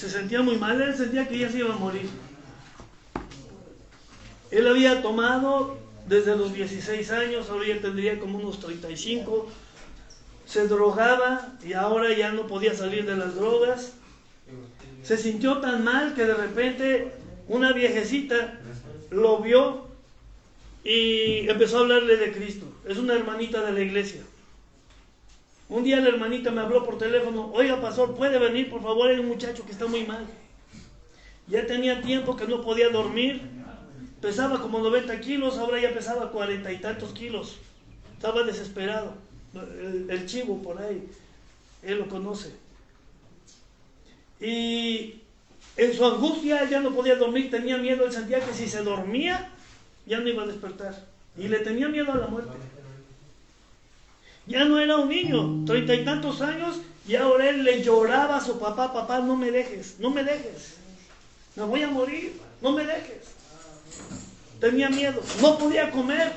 se sentía muy mal, él sentía que ya se iba a morir. Él había tomado desde los 16 años, ahora ya tendría como unos 35, se drogaba y ahora ya no podía salir de las drogas. Se sintió tan mal que de repente una viejecita lo vio y empezó a hablarle de Cristo. Es una hermanita de la iglesia. Un día la hermanita me habló por teléfono: oiga, pastor, ¿puede venir por favor? Hay un muchacho que está muy mal. Ya tenía tiempo que no podía dormir, pesaba como 90 kilos, ahora ya pesaba 40 y tantos kilos. Estaba desesperado. El chivo por ahí, él lo conoce. Y en su angustia él ya no podía dormir, tenía miedo, él sentía que si se dormía ya no iba a despertar. Y le tenía miedo a la muerte. Ya no era un niño, 30 y tantos años, y ahora él le lloraba a su papá: papá, no me dejes, no me dejes, me voy a morir, no me dejes. Tenía miedo, no podía comer.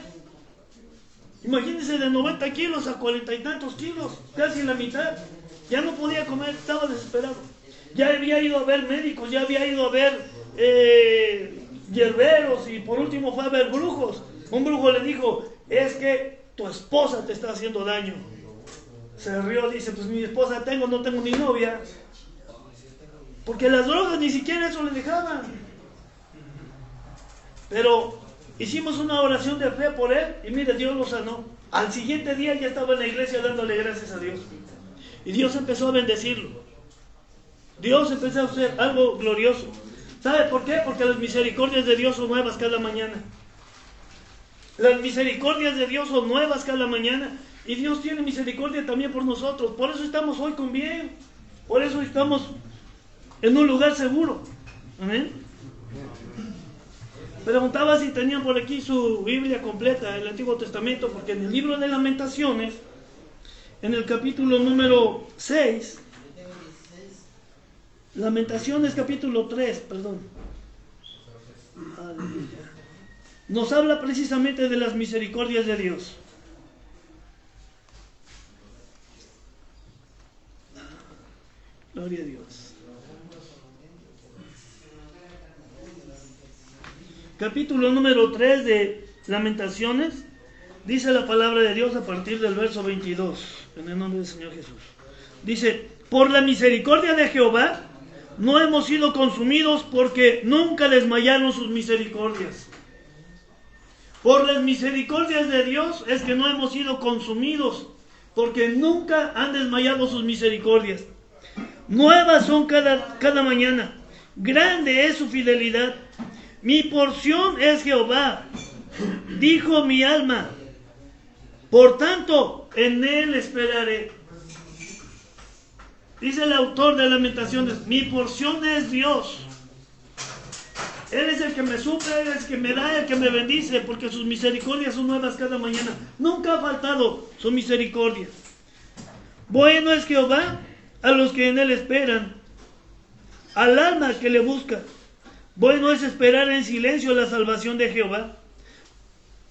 Imagínense, de 90 kilos a 40 y tantos kilos, casi la mitad. Ya no podía comer, estaba desesperado. Ya había ido a ver médicos, ya había ido a ver hierberos, y por último fue a ver brujos. Un brujo le dijo: es que tu esposa te está haciendo daño. Se rió, dice: pues mi esposa tengo, no tengo ni novia. Porque las drogas ni siquiera eso le dejaban. Pero hicimos una oración de fe por él y mire, Dios lo sanó. Al siguiente día ya estaba en la iglesia dándole gracias a Dios. Y Dios empezó a bendecirlo. Dios empezó a hacer algo glorioso. ¿Sabe por qué? Porque las misericordias de Dios son nuevas cada mañana. Las misericordias de Dios son nuevas cada mañana. Y Dios tiene misericordia también por nosotros. Por eso estamos hoy con bien. Por eso estamos en un lugar seguro. Amén. Preguntaba si tenían por aquí su Biblia completa, el Antiguo Testamento, porque en el libro de Lamentaciones, en el capítulo número 6, Lamentaciones capítulo 3, perdón, nos habla precisamente de las misericordias de Dios. Gloria a Dios. Capítulo número 3 de Lamentaciones, dice la palabra de Dios a partir del verso 22, en el nombre del Señor Jesús. Dice: por la misericordia de Jehová no hemos sido consumidos, porque nunca desmayaron sus misericordias. Por las misericordias de Dios es que no hemos sido consumidos, porque nunca han desmayado sus misericordias. Nuevas son cada mañana, grande es su fidelidad. Mi porción es Jehová, dijo mi alma, por tanto en él esperaré. Dice el autor de Lamentaciones: mi porción es Dios. Él es el que me suple, Él es el que me da, el que me bendice, porque sus misericordias son nuevas cada mañana. Nunca ha faltado su misericordia. Bueno es Jehová a los que en él esperan, al alma que le busca. Bueno es esperar en silencio la salvación de Jehová.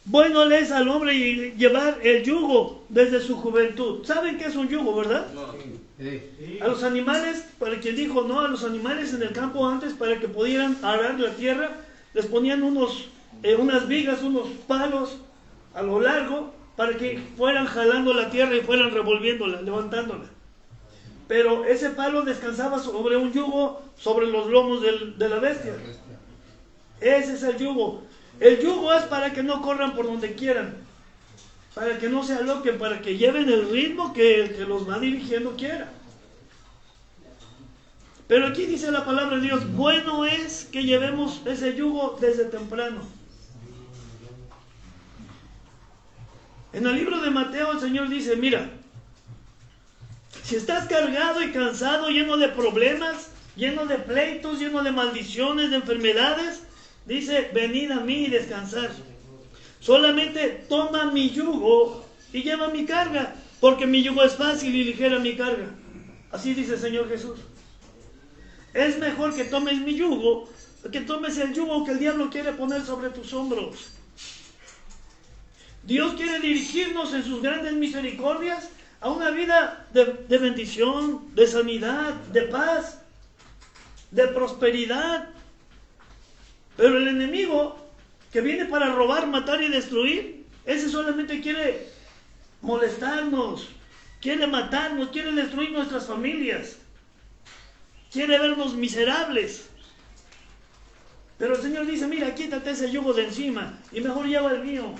Bueno le es al hombre llevar el yugo desde su juventud. ¿Saben qué es un yugo, verdad? No. A los animales, para quien dijo no, a los animales en el campo antes, para que pudieran arar la tierra, les ponían unas vigas, unos palos a lo largo, para que fueran jalando la tierra y fueran revolviéndola, levantándola. Pero ese palo descansaba sobre un yugo, sobre los lomos de la bestia. Ese es el yugo. El yugo es para que no corran por donde quieran, para que no se aloquen, para que lleven el ritmo que el que los va dirigiendo quiera. Pero aquí dice la palabra de Dios: bueno es que llevemos ese yugo desde temprano. En el libro de Mateo el Señor dice: mira, si estás cargado y cansado, lleno de problemas, lleno de pleitos, lleno de maldiciones, de enfermedades, dice: venid a mí y descansar. Solamente toma mi yugo y lleva mi carga, porque mi yugo es fácil y ligera mi carga. Así dice el Señor Jesús. Es mejor que tomes mi yugo, que tomes el yugo que el diablo quiere poner sobre tus hombros. Dios quiere dirigirnos en sus grandes misericordias a una vida de bendición, de sanidad, de paz, de prosperidad. Pero el enemigo, que viene para robar, matar y destruir, ese solamente quiere molestarnos, quiere matarnos, quiere destruir nuestras familias, quiere vernos miserables. Pero el Señor dice, mira, quítate ese yugo de encima y mejor lleva el mío.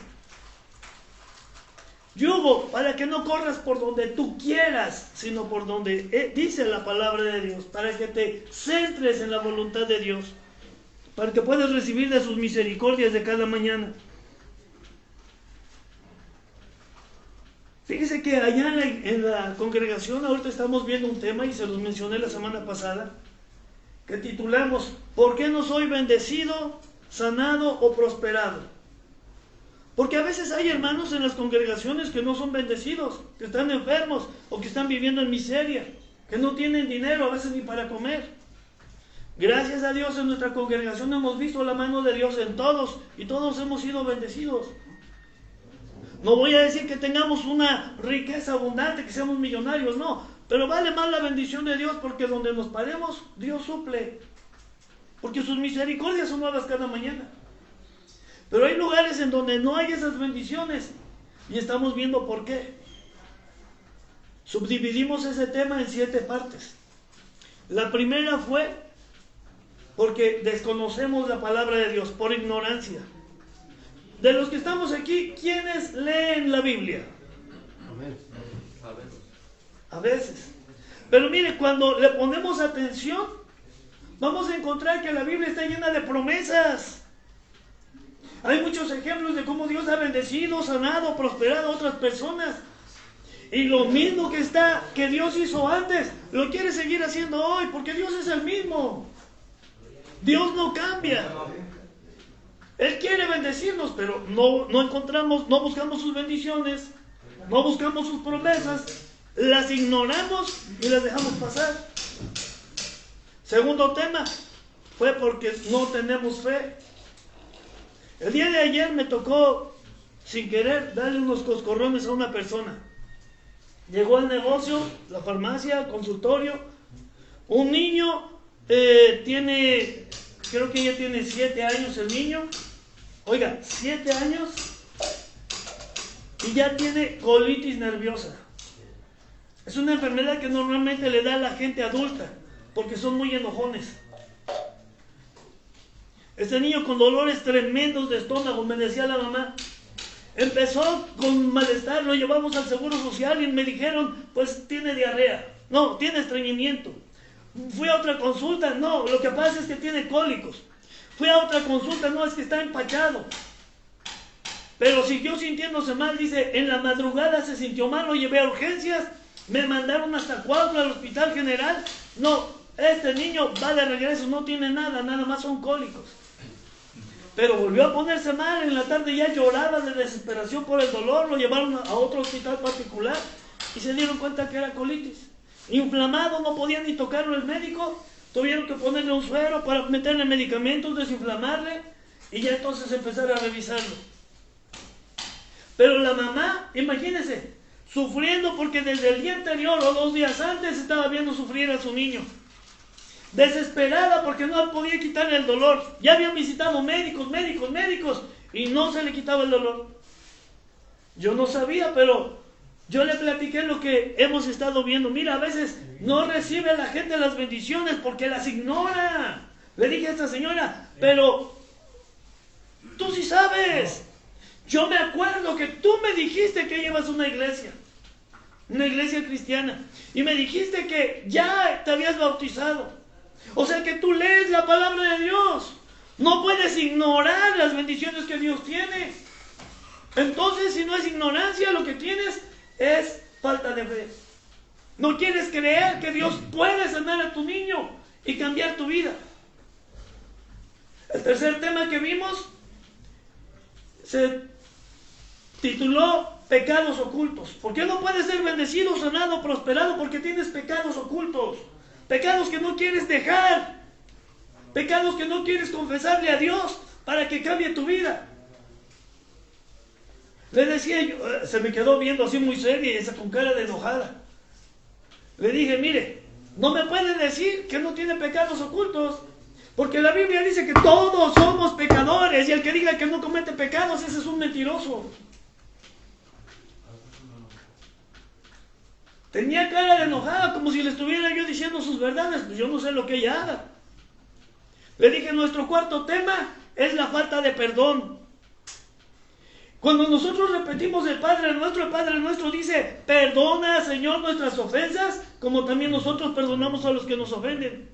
Yugo para que no corras por donde tú quieras, sino por donde dice la palabra de Dios, para que te centres en la voluntad de Dios, para que puedas recibir de sus misericordias de cada mañana. Fíjese que allá en la congregación ahorita estamos viendo un tema, y se los mencioné la semana pasada, que titulamos, ¿por qué no soy bendecido, sanado o prosperado? Porque a veces hay hermanos en las congregaciones que no son bendecidos, que están enfermos o que están viviendo en miseria, que no tienen dinero a veces ni para comer. Gracias a Dios en nuestra congregación hemos visto la mano de Dios en todos y todos hemos sido bendecidos. No voy a decir que tengamos una riqueza abundante, que seamos millonarios, no, pero vale más la bendición de Dios, porque donde nos paremos, Dios suple, porque sus misericordias son nuevas cada mañana. Pero hay lugares en donde no hay esas bendiciones y estamos viendo por qué. Subdividimos ese tema en 7 partes. La primera fue porque desconocemos la palabra de Dios, por ignorancia. De los que estamos aquí, ¿quiénes leen la Biblia? A veces. Pero mire, cuando le ponemos atención, vamos a encontrar que la Biblia está llena de promesas. Hay muchos ejemplos de cómo Dios ha bendecido, sanado, prosperado a otras personas. Y lo mismo que Dios hizo antes, lo quiere seguir haciendo hoy, porque Dios es el mismo. Dios no cambia. Él quiere bendecirnos, pero no encontramos, no buscamos sus bendiciones, no buscamos sus promesas, las ignoramos y las dejamos pasar. Segundo tema, fue porque no tenemos fe. El día de ayer me tocó, sin querer, darle unos coscorrones a una persona. Llegó al negocio, la farmacia, el consultorio. Un niño creo que ya tiene 7 años el niño. Oiga, 7 años y ya tiene colitis nerviosa. Es una enfermedad que normalmente le da a la gente adulta, porque son muy enojones. Este niño con dolores tremendos de estómago, me decía la mamá, empezó con malestar, lo llevamos al Seguro Social y me dijeron, pues tiene diarrea, no, tiene estreñimiento. Fui a otra consulta, no, lo que pasa es que tiene cólicos. Fui a otra consulta, no, es que está empachado. Pero siguió sintiéndose mal, dice, en la madrugada se sintió mal, lo llevé a urgencias, me mandaron hasta Cuautla al Hospital General. No, este niño va de regreso, no tiene nada, nada más son cólicos. Pero volvió a ponerse mal, en la tarde ya lloraba de desesperación por el dolor, lo llevaron a otro hospital particular y se dieron cuenta que era colitis. Inflamado, no podía ni tocarlo el médico, tuvieron que ponerle un suero para meterle medicamentos, desinflamarle y ya entonces empezar a revisarlo. Pero la mamá, imagínense, sufriendo porque desde el día anterior o 2 días antes estaba viendo sufrir a su niño. Desesperada porque no podía quitarle el dolor. Ya habían visitado médicos y no se le quitaba el dolor. Yo no sabía, pero yo le platiqué lo que hemos estado viendo. Mira, a veces no recibe a la gente las bendiciones porque las ignora. Le dije a esta señora, pero tú sí sabes. Yo me acuerdo que tú me dijiste que llevas una iglesia cristiana, y me dijiste que ya te habías bautizado. O sea que tú lees la palabra de Dios. No puedes ignorar las bendiciones que Dios tiene. Entonces, si no es ignorancia, lo que tienes es falta de fe. No quieres creer que Dios puede sanar a tu niño y cambiar tu vida. El tercer tema que vimos se tituló pecados ocultos. ¿Por qué no puedes ser bendecido, sanado, prosperado? Porque tienes pecados ocultos. Pecados que no quieres dejar. Pecados que no quieres confesarle a Dios para que cambie tu vida. Le decía yo, se me quedó viendo así muy seria y esa con cara de enojada. Le dije, mire, No me puede decir que no tiene pecados ocultos. Porque la Biblia dice que todos somos pecadores. Y el que diga que no comete pecados, ese es un mentiroso. Tenía cara de enojada, como si le estuviera yo diciendo sus verdades. Pues yo no sé lo que ella haga. Le dije, nuestro cuarto tema es la falta de perdón. Cuando nosotros repetimos el Padre Nuestro dice, perdona, Señor, nuestras ofensas, como también nosotros perdonamos a los que nos ofenden.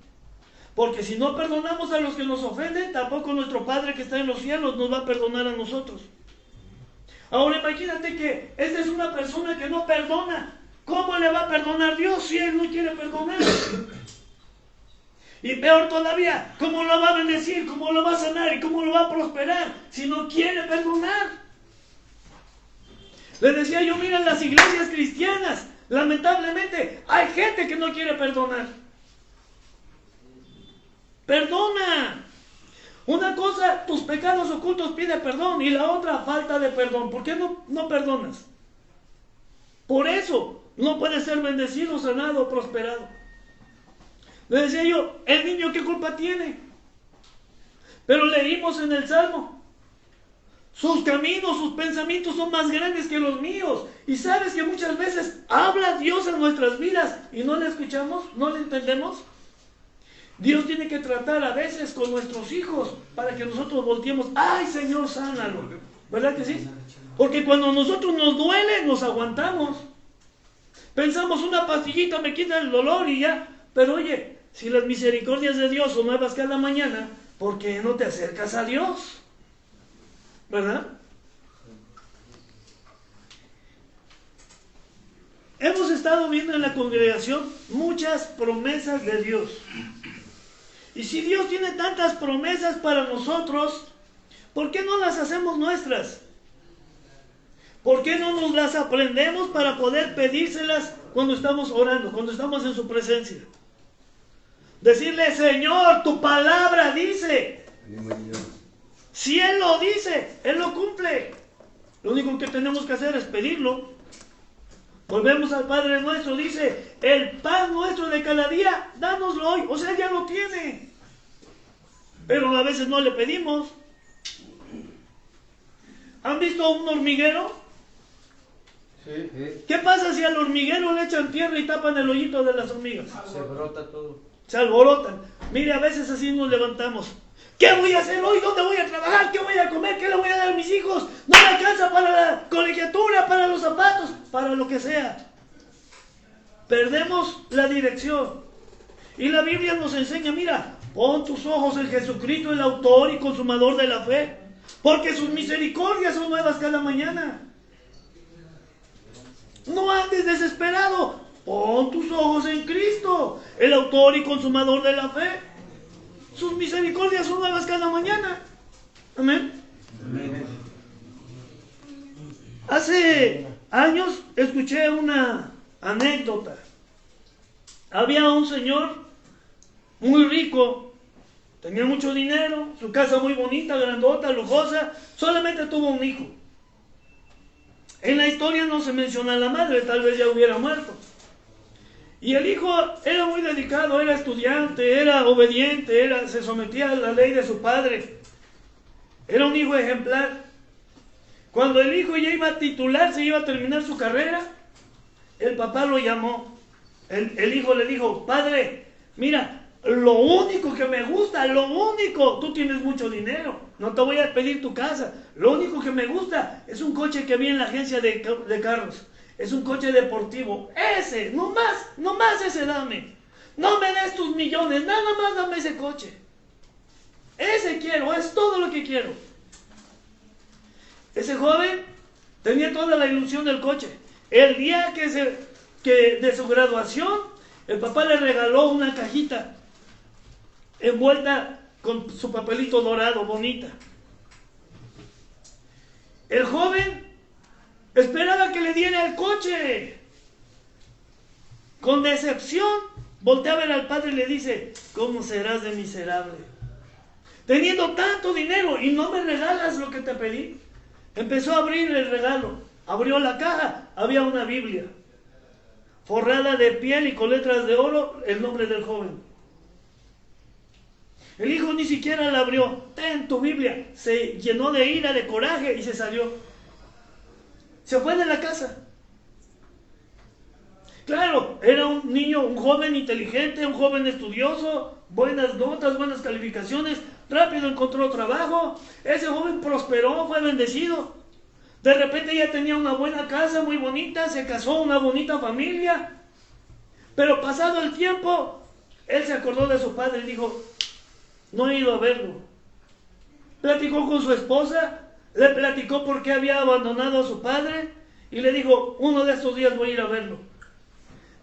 Porque si no perdonamos a los que nos ofenden, tampoco nuestro Padre que está en los cielos nos va a perdonar a nosotros. Ahora imagínate que esta es una persona que no perdona. ¿Cómo le va a perdonar Dios si Él no quiere perdonar? Y peor todavía, ¿cómo lo va a bendecir? ¿Cómo lo va a sanar? ¿Y cómo lo va a prosperar si no quiere perdonar? Les decía yo, mira, en las iglesias cristianas, lamentablemente, hay gente que no quiere perdonar. Perdona. Una cosa, tus pecados ocultos pide perdón, y la otra, falta de perdón. ¿Por qué no perdonas? Por eso no puedes ser bendecido, sanado, prosperado. Le decía yo, ¿el niño qué culpa tiene? Pero leímos en el Salmo, sus caminos, sus pensamientos son más grandes que los míos. Y sabes que muchas veces habla Dios en nuestras vidas y no le escuchamos, no le entendemos. Dios tiene que tratar a veces con nuestros hijos para que nosotros volteemos. ¡Ay, Señor, sánalo! ¿Verdad que sí? Porque cuando a nosotros nos duele, nos aguantamos. Pensamos, una pastillita me quita el dolor y ya. Pero oye, si las misericordias de Dios son nuevas cada mañana, ¿por qué no te acercas a Dios? ¿Verdad? Hemos estado viendo en la congregación muchas promesas de Dios. Y si Dios tiene tantas promesas para nosotros, ¿por qué no las hacemos nuestras? ¿Por qué no nos las aprendemos para poder pedírselas cuando estamos orando, cuando estamos en su presencia? Decirle, Señor, tu palabra dice. Si Él lo dice, Él lo cumple. Lo único que tenemos que hacer es pedirlo. Volvemos al Padre Nuestro, dice, el pan nuestro de cada día, dánoslo hoy. O sea, Él ya lo tiene. Pero a veces no le pedimos. ¿Han visto un hormiguero? Sí. ¿Qué pasa si al hormiguero le echan tierra y tapan el hoyito de las hormigas? Se brota todo. Se alborotan. Mire, a veces así nos levantamos. ¿Qué voy a hacer hoy? ¿Dónde voy a trabajar? ¿Qué voy a comer? ¿Qué le voy a dar a mis hijos? No me alcanza para la colegiatura, para los zapatos, para lo que sea. Perdemos la dirección. Y la Biblia nos enseña, mira, pon tus ojos en Jesucristo, el autor y consumador de la fe, porque sus misericordias son nuevas cada mañana. No andes desesperado, pon tus ojos en Cristo, el autor y consumador de la fe. Sus misericordias son nuevas cada mañana. Amén. Amén. Hace años escuché una anécdota. Había un señor muy rico, tenía mucho dinero, su casa muy bonita, grandota, lujosa, solamente tuvo un hijo. En la historia no se menciona a la madre, tal vez ya hubiera muerto. Y el hijo era muy dedicado, era estudiante, era obediente, se sometía a la ley de su padre. Era un hijo ejemplar. Cuando el hijo ya iba a titularse, iba a terminar su carrera, el papá lo llamó. El hijo le dijo, padre, mira, lo único que me gusta, tú tienes mucho dinero, no te voy a pedir tu casa, lo único que me gusta es un coche que vi en la agencia de carros. Es un coche deportivo. Ese, no más ese dame. No me des tus millones, nada más dame ese coche. Ese quiero, es todo lo que quiero. Ese joven tenía toda la ilusión del coche. El día que de su graduación, el papá le regaló una cajita envuelta con su papelito dorado, bonita. El joven esperaba que le diera el coche. Con decepción, voltea a ver al padre y le dice, ¿cómo serás de miserable? Teniendo tanto dinero y no me regalas lo que te pedí. Empezó a abrir el regalo. Abrió la caja, había una Biblia. forrada de piel y con letras de oro, el nombre del joven. El hijo ni siquiera la abrió. En tu Biblia. Se llenó de ira, de coraje y se salió. Se fue de la casa. Claro, era un niño, un joven inteligente, un joven estudioso, buenas notas, buenas calificaciones, rápido encontró trabajo. Ese joven prosperó, fue bendecido. De repente ya tenía una buena casa muy bonita, se casó, una bonita familia. Pero pasado el tiempo, él se acordó de su padre y dijo, no he ido a verlo. Platicó con su esposa, le platicó por qué había abandonado a su padre y le dijo, uno de estos días voy a ir a verlo.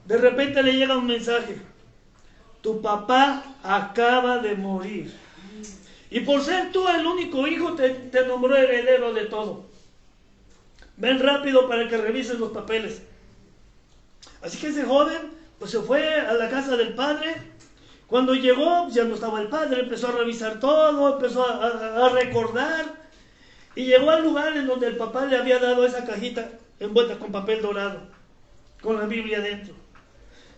De repente le llega un mensaje, tu papá acaba de morir. Y por ser tú el único hijo, te nombró heredero de todo. Ven rápido para que revises los papeles. Así que ese joven pues se fue a la casa del padre. Cuando llegó ya no estaba el padre, empezó a revisar todo, empezó a recordar. Y llegó al lugar en donde el papá le había dado esa cajita envuelta con papel dorado, con la Biblia dentro.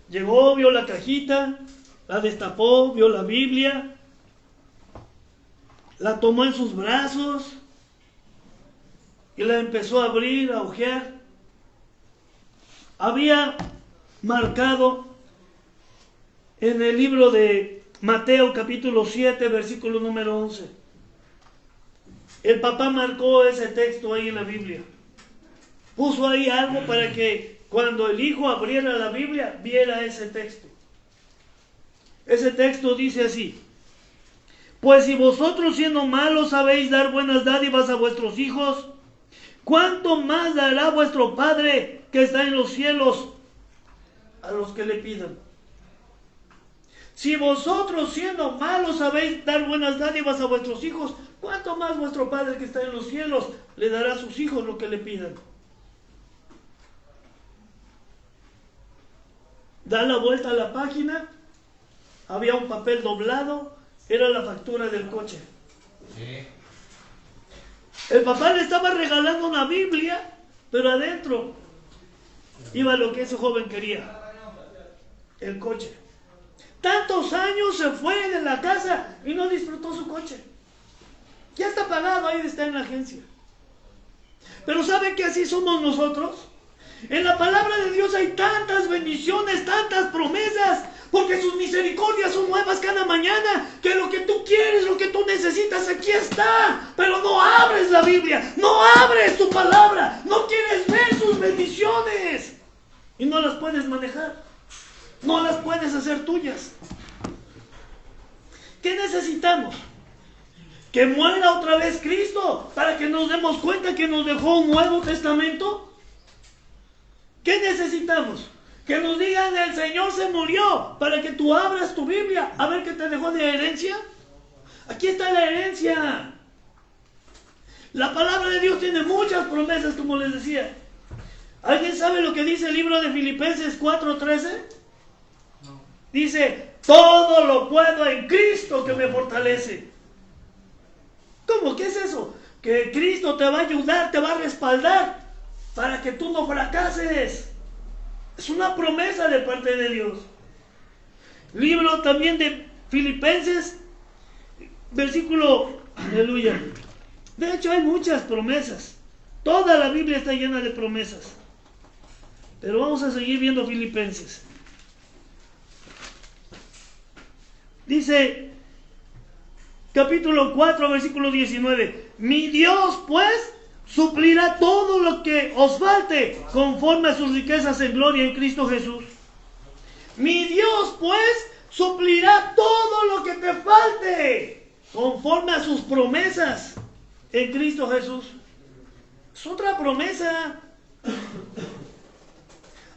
Llegó, vio la cajita, la destapó, vio la Biblia, la tomó en sus brazos y la empezó a abrir, a hojear. Había marcado en el libro de Mateo capítulo 7, versículo número 11. El papá marcó ese texto ahí en la Biblia. Puso ahí algo para que cuando el hijo abriera la Biblia, viera ese texto. Ese texto dice así: pues si vosotros siendo malos sabéis dar buenas dádivas a vuestros hijos, ¿cuánto más dará vuestro Padre que está en los cielos a los que le pidan? Si vosotros siendo malos sabéis dar buenas dádivas a vuestros hijos, ¿cuánto más vuestro Padre que está en los cielos le dará a sus hijos lo que le pidan? Da la vuelta a la página, había un papel doblado, era la factura del coche. Sí. El papá le estaba regalando una Biblia, pero adentro iba lo que ese joven quería, el coche. Tantos años se fue de la casa y no disfrutó su coche. Ya está pagado, ahí está en la agencia. Pero ¿sabe que así somos nosotros? En la palabra de Dios hay tantas bendiciones, tantas promesas, porque sus misericordias son nuevas cada mañana, que lo que tú quieres, lo que tú necesitas, aquí está. Pero no abres la Biblia, no abres tu palabra, no quieres ver sus bendiciones y no las puedes manejar, no las puedes hacer tuyas. ¿Qué necesitamos? Que muera otra vez Cristo para que nos demos cuenta que nos dejó un Nuevo Testamento. ¿Qué necesitamos? Que nos digan el Señor se murió para que tú abras tu Biblia a ver qué te dejó de herencia. Aquí está la herencia. La palabra de Dios tiene muchas promesas, como les decía. ¿Alguien sabe lo que dice el libro de Filipenses 4:13? No. Dice, todo lo puedo en Cristo que me fortalece. ¿Cómo? ¿Qué es eso? Que Cristo te va a ayudar, te va a respaldar para que tú no fracases. Es una promesa de parte de Dios. Libro también de Filipenses, versículo, aleluya. De hecho hay muchas promesas. Toda la Biblia está llena de promesas. Pero vamos a seguir viendo Filipenses. Dice, capítulo 4, versículo 19. Mi Dios, pues, suplirá todo lo que os falte conforme a sus riquezas en gloria en Cristo Jesús. Mi Dios, pues, suplirá todo lo que te falte conforme a sus promesas en Cristo Jesús. Es otra promesa.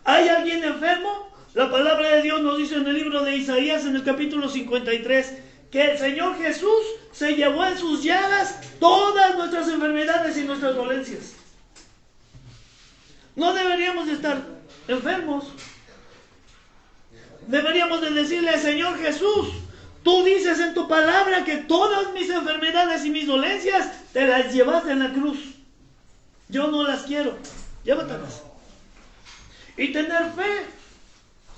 ¿Hay alguien enfermo? La palabra de Dios nos dice en el libro de Isaías, en el capítulo 53, que el Señor Jesús se llevó en sus llagas todas nuestras enfermedades y nuestras dolencias. No deberíamos de estar enfermos. Deberíamos de decirle, Señor Jesús, tú dices en tu palabra que todas mis enfermedades y mis dolencias te las llevaste en la cruz. Yo no las quiero, llévatelas. Y tener fe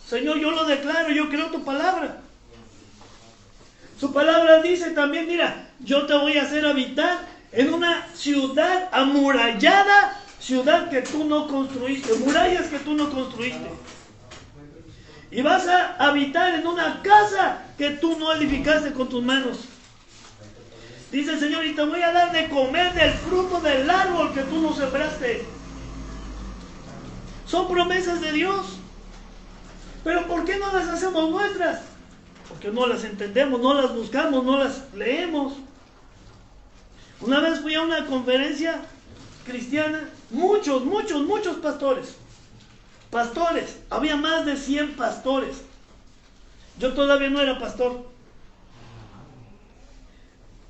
Señor, yo lo declaro, yo creo tu palabra. Su palabra dice también, mira, yo te voy a hacer habitar en una ciudad amurallada, ciudad que tú no construiste, murallas que tú no construiste. Y vas a habitar en una casa que tú no edificaste con tus manos. Dice el Señor, y te voy a dar de comer del fruto del árbol que tú no sembraste. Son promesas de Dios. Pero ¿por qué no las hacemos nuestras? Porque no las entendemos, no las buscamos, no las leemos. Una vez fui a una conferencia cristiana, muchos pastores. Pastores, había más de 100 pastores. Yo todavía no era pastor.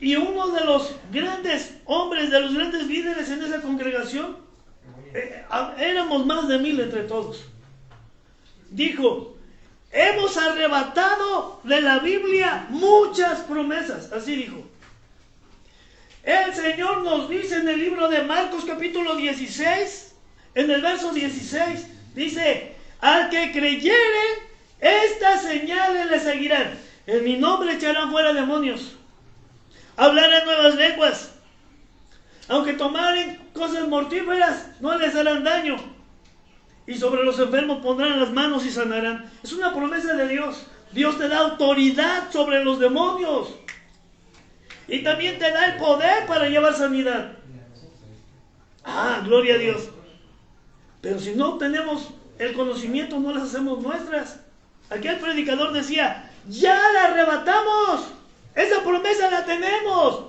Y uno de los grandes hombres, de los grandes líderes en esa congregación, éramos más de 1000 entre todos, dijo: hemos arrebatado de la Biblia muchas promesas. Así dijo. El Señor nos dice en el libro de Marcos capítulo 16, en el verso 16, dice: al que creyere, estas señales le seguirán. En mi nombre echarán fuera demonios, hablarán nuevas lenguas, aunque tomaren cosas mortíferas, no les harán daño, y sobre los enfermos pondrán las manos y sanarán. Es una promesa de Dios. Dios te da autoridad sobre los demonios, y también te da el poder para llevar sanidad. Ah, gloria a Dios. Pero si no tenemos el conocimiento, no las hacemos nuestras. Aquel predicador decía: ya la arrebatamos, esa promesa la tenemos.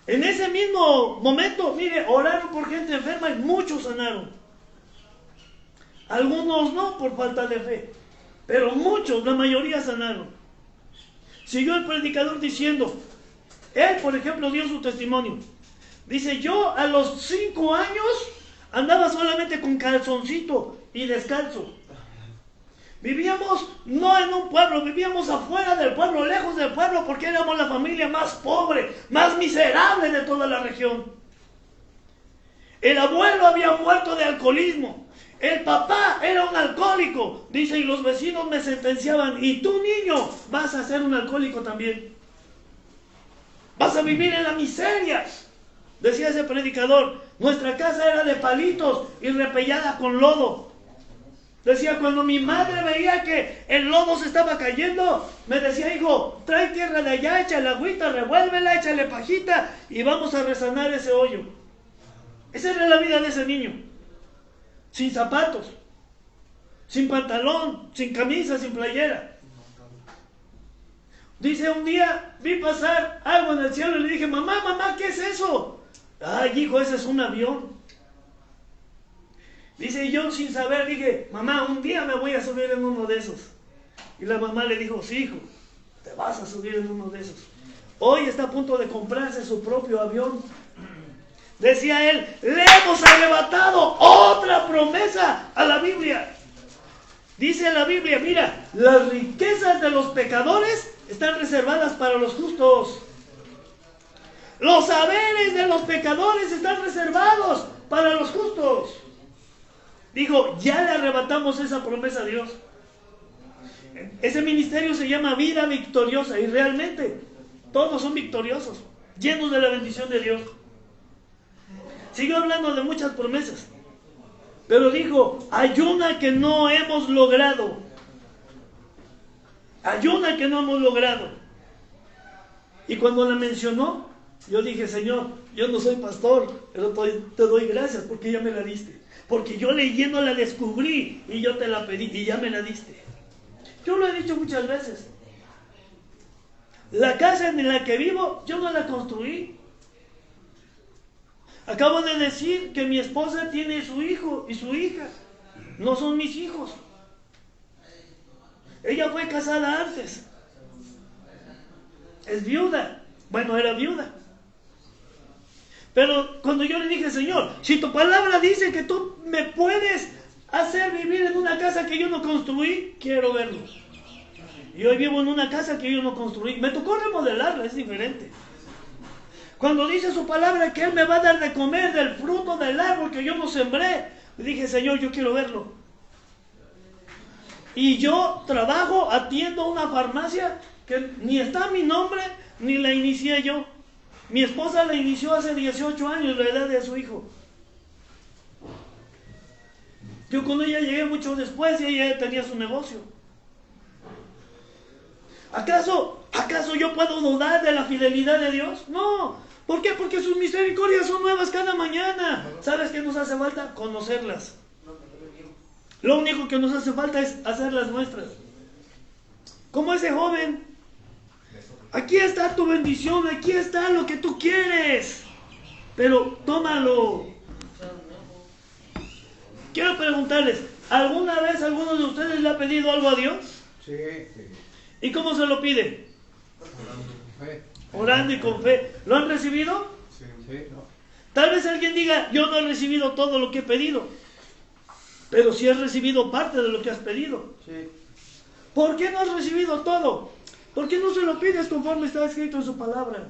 En ese mismo momento, mire, oraron por gente enferma y muchos sanaron. Algunos no, por falta de fe, pero muchos, la mayoría sanaron. Siguió el predicador diciendo, él, por ejemplo, dio su testimonio. Dice: yo a los 5 años andaba solamente con calzoncito y descalzo. Vivíamos no en un pueblo, vivíamos afuera del pueblo, lejos del pueblo, porque éramos la familia más pobre, más miserable de toda la región. El abuelo había muerto de alcoholismo, el papá era un alcohólico. Dice, y los vecinos me sentenciaban: y tú, niño, vas a ser un alcohólico también. Vas a vivir en la miseria. Decía ese predicador: nuestra casa era de palitos y repellada con lodo. Decía, cuando mi madre veía que el lodo se estaba cayendo, me decía: hijo, trae tierra de allá, échale agüita, revuélvela, échale pajita y vamos a resanar ese hoyo. Esa era la vida de ese niño. Sin zapatos, sin pantalón, sin camisa, sin playera. Dice, un día vi pasar algo en el cielo y le dije: mamá, ¿qué es eso? Ay, hijo, ese es un avión. Dice, yo sin saber dije: mamá, un día me voy a subir en uno de esos. Y la mamá le dijo: sí, hijo, te vas a subir en uno de esos. Hoy está a punto de comprarse su propio avión. Decía él: le hemos arrebatado otra promesa a la Biblia. Dice la Biblia, mira, las riquezas de los pecadores están reservadas para los justos. Los saberes de los pecadores están reservados para los justos. Dijo, ya le arrebatamos esa promesa a Dios. Ese ministerio se llama Vida Victoriosa, y realmente todos son victoriosos, llenos de la bendición de Dios. Siguió hablando de muchas promesas, pero dijo, hay una que no hemos logrado. Hay una que no hemos logrado. Y cuando la mencionó, yo dije, Señor, yo no soy pastor, pero te doy gracias porque ya me la diste. Porque yo leyendo la descubrí y yo te la pedí y ya me la diste. Yo lo he dicho muchas veces. La casa en la que vivo, yo no la construí. Acabo de decir que mi esposa tiene su hijo y su hija. No son mis hijos. Ella fue casada antes. Es viuda. Bueno, era viuda. Pero cuando yo le dije, Señor, si tu palabra dice que tú me puedes hacer vivir en una casa que yo no construí, quiero verlo. Y hoy vivo en una casa que yo no construí. Me tocó remodelarla, es diferente. Cuando dice su palabra que Él me va a dar de comer del fruto del árbol que yo no sembré, le dije, Señor, yo quiero verlo. Y yo trabajo, atiendo una farmacia que ni está mi nombre, ni la inicié yo. Mi esposa la inició hace 18 años, la edad de su hijo. Yo con ella llegué mucho después y ella tenía su negocio. ¿Acaso yo puedo dudar de la fidelidad de Dios? No. ¿Por qué? Porque sus misericordias son nuevas cada mañana. ¿Sabes qué nos hace falta? Conocerlas. Lo único que nos hace falta es hacerlas nuestras. Como ese joven. Aquí está tu bendición, aquí está lo que tú quieres. Pero tómalo. Quiero preguntarles, ¿alguna vez alguno de ustedes le ha pedido algo a Dios? Sí. ¿Y cómo se lo pide? Orando y con fe. ¿Lo han recibido? Sí. Tal vez alguien diga, yo no he recibido todo lo que he pedido. Pero sí has recibido parte de lo que has pedido. Sí. ¿Por qué no has recibido todo? ¿Por qué no se lo pides conforme está escrito en su palabra?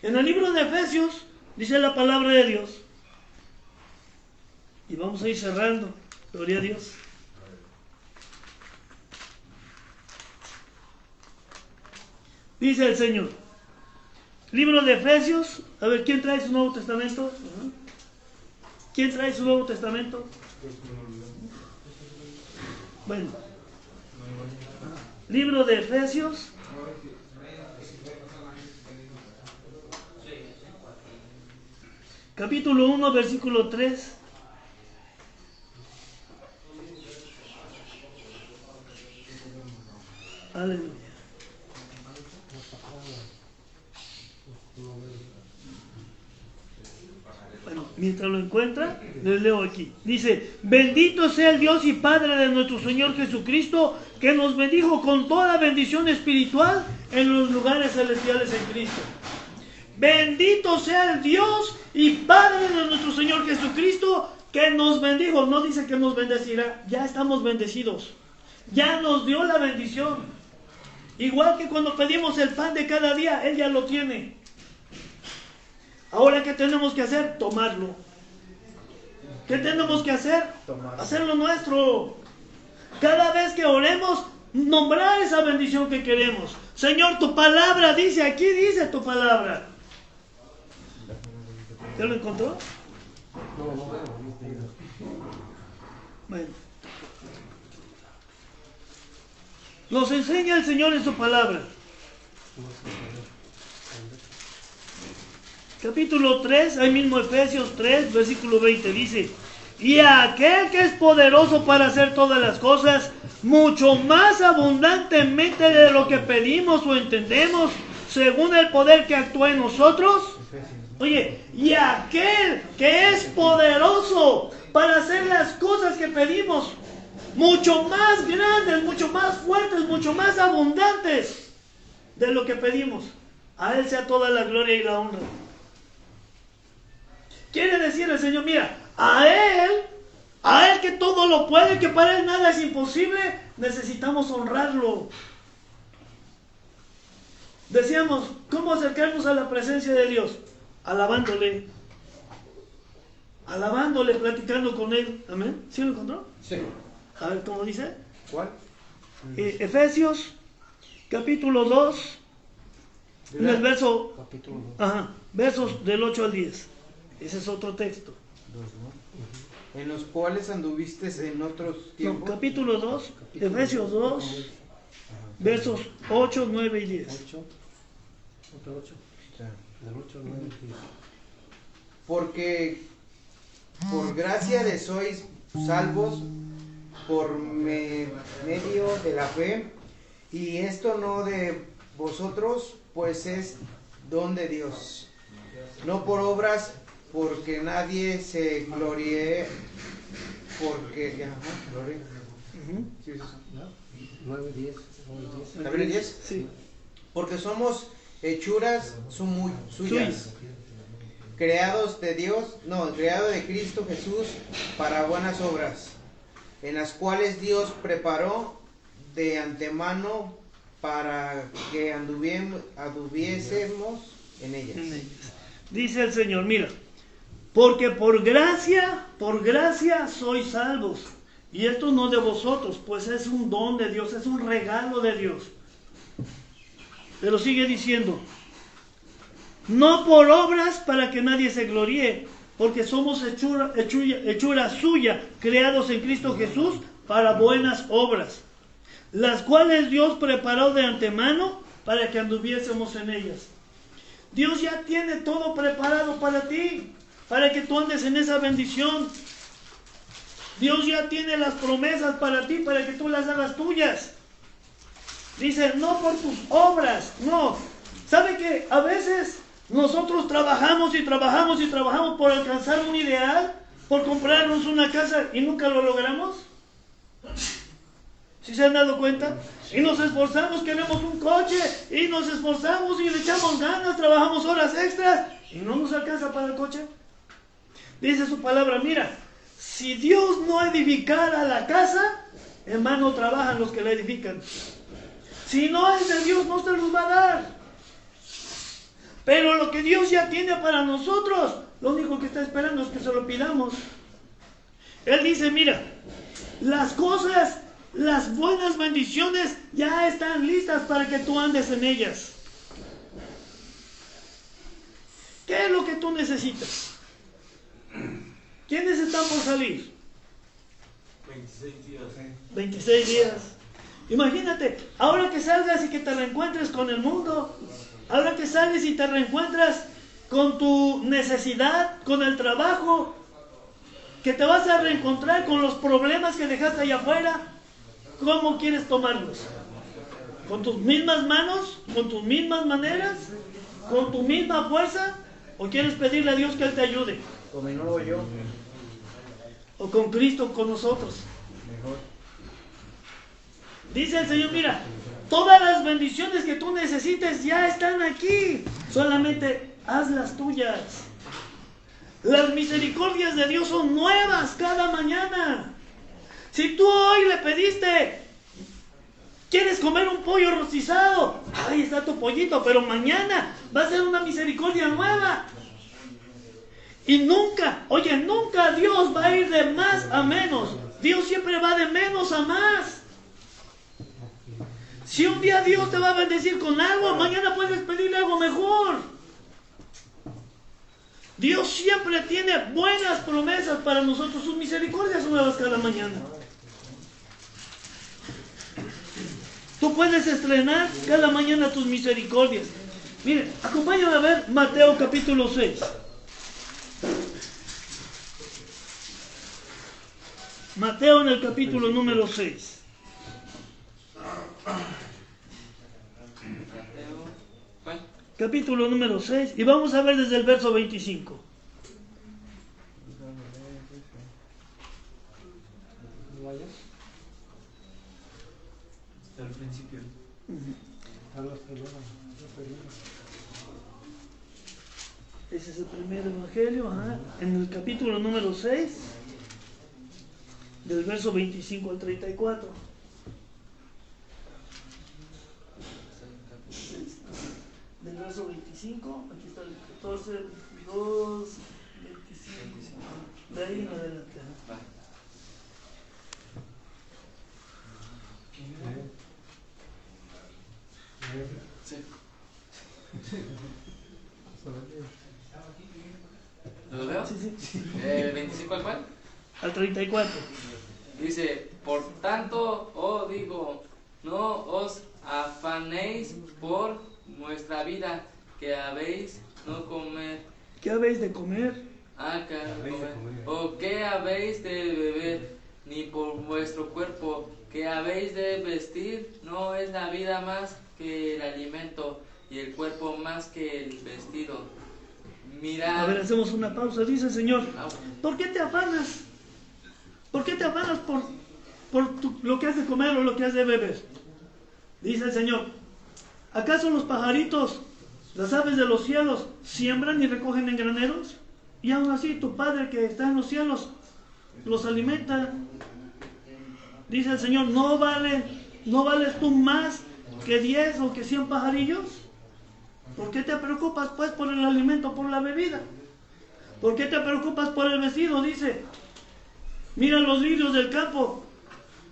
En el libro de Efesios dice la palabra de Dios. Y vamos a ir cerrando. Gloria a Dios. Dice el Señor. Libro de Efesios. A ver, ¿quién trae su Nuevo Testamento? ¿Quién trae su Nuevo Testamento? Bueno. Libro de Efesios. Capítulo 1, versículo 3. Aleluya. Bueno, mientras lo encuentra, les leo aquí. Dice, bendito sea el Dios y Padre de nuestro Señor Jesucristo, que nos bendijo con toda bendición espiritual en los lugares celestiales en Cristo. Bendito sea el Dios y Padre de nuestro Señor Jesucristo, que nos bendijo. No dice que nos bendecirá, ya estamos bendecidos. Ya nos dio la bendición. Igual que cuando pedimos el pan de cada día, Él ya lo tiene. Ahora, ¿qué tenemos que hacer? Tomarlo. ¿Qué tenemos que hacer? Hacerlo nuestro. Cada vez que oremos, nombrar esa bendición que queremos. Señor, tu palabra dice, aquí dice tu palabra. ¿Ya lo encontró? Bueno. Nos enseña el Señor en su palabra. Capítulo 3, ahí mismo Efesios 3, versículo 20, dice, y a aquel que es poderoso para hacer todas las cosas, mucho más abundantemente de lo que pedimos o entendemos, según el poder que actúa en nosotros. Oye, y aquel que es poderoso para hacer las cosas que pedimos, mucho más grandes, mucho más fuertes, mucho más abundantes de lo que pedimos. A Él sea toda la gloria y la honra. Quiere decir el Señor, mira, a Él que todo lo puede, que para Él nada es imposible, necesitamos honrarlo. Decíamos, ¿cómo acercarnos a la presencia de Dios? Alabándole, platicando con Él. ¿Amén? ¿Sí lo encontró? Sí. A ver, ¿cómo dice? ¿Cuál? Efesios, capítulo 2, en el verso, versos del 8 al 10. Ese es otro texto. En los cuales anduviste en otros tiempos. No, capítulo 2, Efesios 2, versos 8, 9 y 10. 8. Del 8 al 9 y 10. Porque por gracia de sois salvos por medio de la fe, y esto no de vosotros, pues es don de Dios, no por obras, porque nadie se gloríe, porque... gloria. ¿Sí es eso? 9, 10. ¿La Biblia 10? Sí. Porque somos hechuras suyas, creados de Dios, creado de Cristo Jesús para buenas obras, en las cuales Dios preparó de antemano para que anduviésemos en ellas. Dice el Señor, mira, porque por gracia sois salvos. Y esto no de vosotros, pues es un don de Dios, es un regalo de Dios. Pero sigue diciendo, no por obras para que nadie se gloríe, porque somos hechura suya, creados en Cristo Jesús para buenas obras, las cuales Dios preparó de antemano para que anduviésemos en ellas. Dios ya tiene todo preparado para ti, para que tú andes en esa bendición. Dios ya tiene las promesas para ti, para que tú las hagas tuyas. Dice, no por tus obras, no. ¿Sabe que a veces nosotros trabajamos y trabajamos y trabajamos por alcanzar un ideal, por comprarnos una casa y nunca lo logramos? ¿Sí se han dado cuenta? Y nos esforzamos, queremos un coche, y nos esforzamos y le echamos ganas, trabajamos horas extras, y no nos alcanza para el coche. Dice su palabra, mira, si Dios no edificara la casa, en vano trabajan los que la edifican. Si no es de Dios, no se los va a dar. Pero lo que Dios ya tiene para nosotros, lo único que está esperando es que se lo pidamos. Él dice, mira, las cosas, las buenas bendiciones ya están listas para que tú andes en ellas. ¿Qué es lo que tú necesitas? ¿Quiénes están por salir? 26 días. 26 días. Imagínate, ahora que salgas y que te reencuentres con el mundo, ahora que sales y te reencuentras con tu necesidad, con el trabajo, que te vas a reencontrar con los problemas que dejaste allá afuera, ¿cómo quieres tomarlos? ¿Con tus mismas manos? ¿Con tus mismas maneras? ¿Con tu misma fuerza? ¿O quieres pedirle a Dios que Él te ayude? Como no lo yo. ¿O con Cristo con nosotros? Mejor. Dice el Señor, mira, todas las bendiciones que tú necesites ya están aquí. Solamente haz las tuyas. Las misericordias de Dios son nuevas cada mañana. Si tú hoy le pediste, ¿quieres comer un pollo rostizado? Ahí está tu pollito, pero mañana va a ser una misericordia nueva. Y nunca, oye, nunca Dios va a ir de más a menos. Dios siempre va de menos a más. Si un día Dios te va a bendecir con algo, mañana puedes pedirle algo mejor. Dios siempre tiene buenas promesas para nosotros. Sus misericordias son nuevas cada mañana. Tú puedes estrenar cada mañana tus misericordias. Miren, acompáñame a ver Mateo capítulo 6. Mateo en el capítulo número 6. Capítulo número 6. Y vamos a ver desde el verso 25. Hasta el principio. Ese es el primer evangelio, ajá. En el capítulo número 6, del verso 25 al 34. Del verso 25, aquí está el 14, 22, 25, de ahí en adelante. Sí. ¿Lo veo? Sí, sí. 25 al cual. Al 34. Dice, por tanto, os digo, no os afanéis por vuestra vida, que habéis no comer. ¿Qué habéis de comer? O qué habéis de beber, ni por vuestro cuerpo, que habéis de vestir. No es la vida más que el alimento, y el cuerpo más que el vestido. Mirad. A ver, hacemos una pausa. Dice el Señor, ¿por qué te afanas? ¿Por qué te afanas por lo que has de comer o lo que has de beber? Dice el Señor, ¿acaso los pajaritos, las aves de los cielos, siembran y recogen en graneros? Y aún así tu Padre que está en los cielos los alimenta. Dice el Señor, ¿no vales tú más que 10 o que 100 pajarillos? ¿Por qué te preocupas pues por el alimento, por la bebida? ¿Por qué te preocupas por el vestido? Dice, Mira los lirios del campo.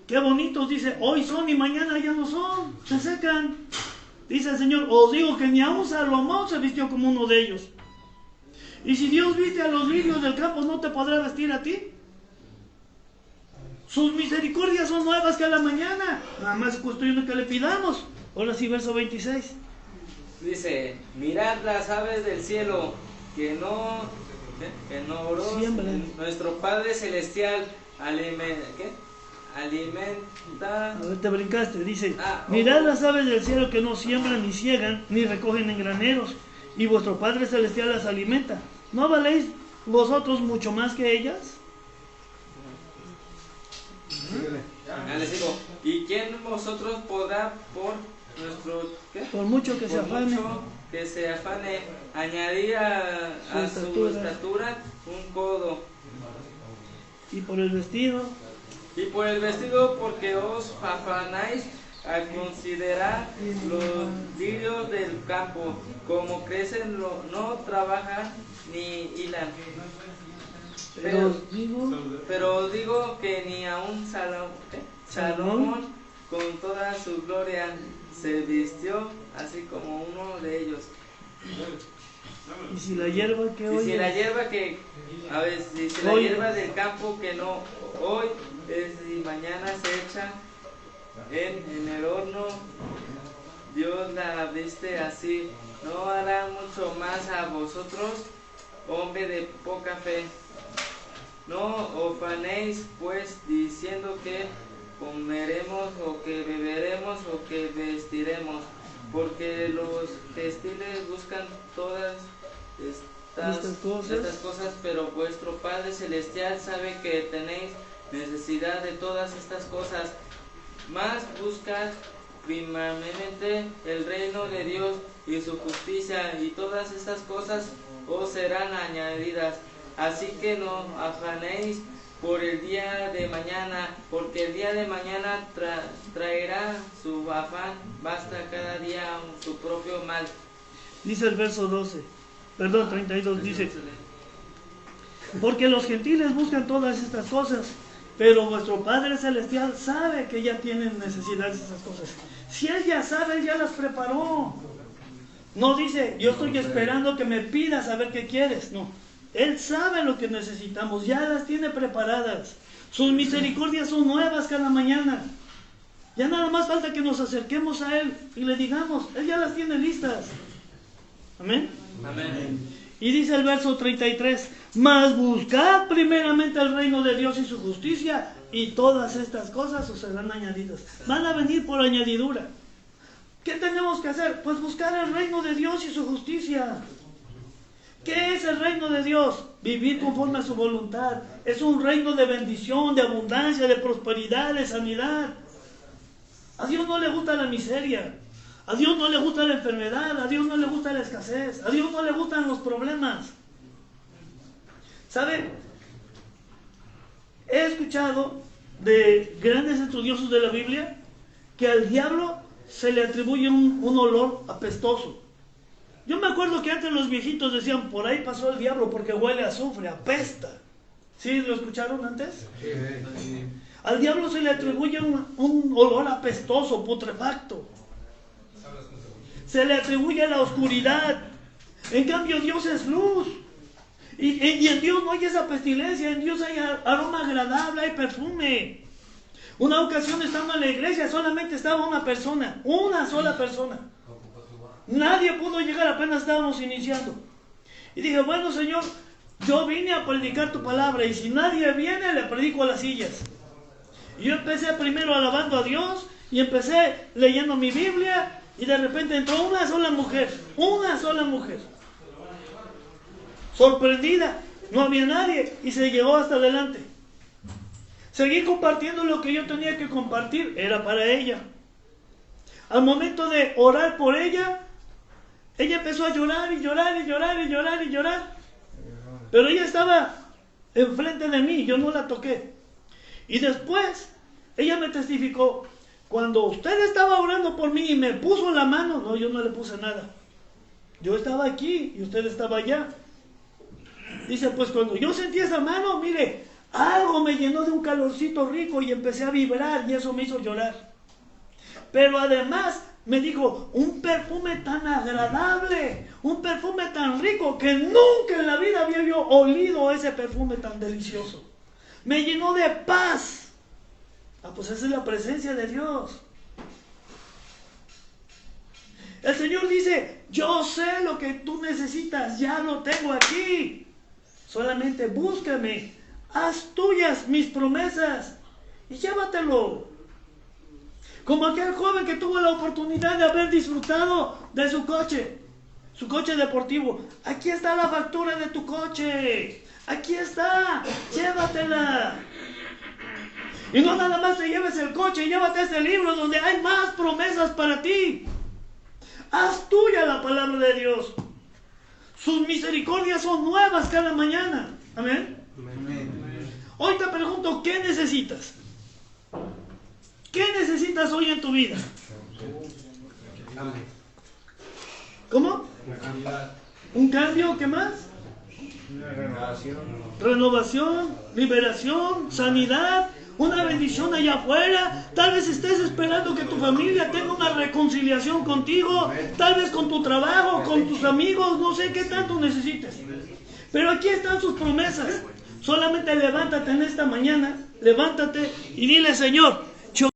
Qué bonitos, dice, hoy son y mañana ya no son, se secan. Dice el Señor, os digo que ni aun Salomón se vistió como uno de ellos. Y si Dios viste a los lirios del campo, ¿no te podrá vestir a ti? Sus misericordias son nuevas cada mañana. Nada más es cuestión de que le pidamos. Ahora sí, verso 26. Dice, mirad las aves del cielo, que no siembran. Nuestro Padre Celestial alimenta. A ver, te brincaste, dice, mirad las aves del cielo que no siembran ni ciegan, ni recogen en graneros, y vuestro Padre Celestial las alimenta. ¿No valéis vosotros mucho más que ellas? Les digo, ¿y quién vosotros podrá por nuestro, ¿qué? Por mucho que se afane, añadir a su estatura un codo? Y por el vestido, porque os afanáis a considerar los lirios del campo, como crecen, no trabajan ni hilan. Pero os digo que ni aun Salomón con toda su gloria se vistió así como uno de ellos. y si la hierba que hoy si la hierba la hierba del campo que no hoy es y mañana se echa en el horno, Dios la viste así, ¿no hará mucho más a vosotros, hombre de poca fe? No ofanéis pues diciendo que comeremos o que beberemos o que vestiremos, porque los gentiles buscan todas estas cosas, pero vuestro Padre Celestial sabe que tenéis necesidad de todas estas cosas. Mas buscad primeramente el reino de Dios y su justicia, y todas estas cosas os serán añadidas. Así que no afanéis por el día de mañana, porque el día de mañana traerá su afán, basta cada día su propio mal. Dice el verso 32, dice, porque los gentiles buscan todas estas cosas, pero vuestro Padre Celestial sabe que ya tienen necesidad de esas cosas. Si Él ya sabe, Él ya las preparó. No dice, yo estoy esperando que me pidas a ver qué quieres. No, Él sabe lo que necesitamos, ya las tiene preparadas. Sus misericordias son nuevas cada mañana. Ya nada más falta que nos acerquemos a Él y le digamos, Él ya las tiene listas. Amén. Amén. Y dice el verso 33, mas buscad primeramente el reino de Dios y su justicia, y todas estas cosas os serán añadidas. Van a venir por añadidura. ¿Qué tenemos que hacer? Pues buscar el reino de Dios y su justicia. ¿Qué es el reino de Dios? Vivir conforme a su voluntad. Es un reino de bendición, de abundancia, de prosperidad, de sanidad. A Dios no le gusta la miseria. A Dios no le gusta la enfermedad, a Dios no le gusta la escasez, a Dios no le gustan los problemas. ¿Sabe? He escuchado de grandes estudiosos de la Biblia que al diablo se le atribuye un olor apestoso. Yo me acuerdo que antes los viejitos decían, por ahí pasó el diablo porque huele a azufre, apesta. ¿Sí lo escucharon antes? Sí. Al diablo se le atribuye un olor apestoso, putrefacto. Se le atribuye la oscuridad. En cambio Dios es luz. Y en Dios no hay esa pestilencia. En Dios hay aroma agradable, hay perfume. Una ocasión estando en la iglesia solamente estaba una persona. Una sola persona. Nadie pudo llegar, apenas estábamos iniciando. Y dije, bueno Señor, yo vine a predicar tu palabra. Y si nadie viene, le predico a las sillas. Y yo empecé primero alabando a Dios. Y empecé leyendo mi Biblia. Y de repente entró una sola mujer. Sorprendida, no había nadie y se llegó hasta adelante. Seguí compartiendo lo que yo tenía que compartir, era para ella. Al momento de orar por ella, ella empezó a llorar y llorar y llorar y llorar y llorar. Pero ella estaba enfrente de mí, yo no la toqué. Y después, ella me testificó, cuando usted estaba orando por mí y me puso la mano, no, yo no le puse nada. Yo estaba aquí y usted estaba allá. Dice, pues cuando yo sentí esa mano, mire, Algo me llenó de un calorcito rico y empecé a vibrar y eso me hizo llorar. Pero además me dijo, un perfume tan agradable, un perfume tan rico que nunca en la vida había yo olido ese perfume tan delicioso. Me llenó de paz. Pues esa es la presencia de Dios. El Señor dice, yo sé lo que tú necesitas, ya lo tengo aquí. Solamente búscame, haz tuyas mis promesas y llévatelo. Como aquel joven que tuvo la oportunidad de haber disfrutado de su coche deportivo. Aquí está la factura de tu coche. Aquí está, llévatela. Y no nada más te lleves el coche, llévate este libro donde hay más promesas para ti. Haz tuya la palabra de Dios. Sus misericordias son nuevas cada mañana. Amén. Amén. Hoy te pregunto, ¿qué necesitas? ¿Qué necesitas hoy en tu vida? ¿Cómo? ¿Un cambio? ¿Qué más? Renovación, liberación, sanidad, una bendición allá afuera. Tal vez estés esperando que tu familia tenga una reconciliación contigo, tal vez con tu trabajo, con tus amigos, no sé qué tanto necesites. Pero aquí están sus promesas. Solamente levántate en esta mañana, levántate y dile, Señor,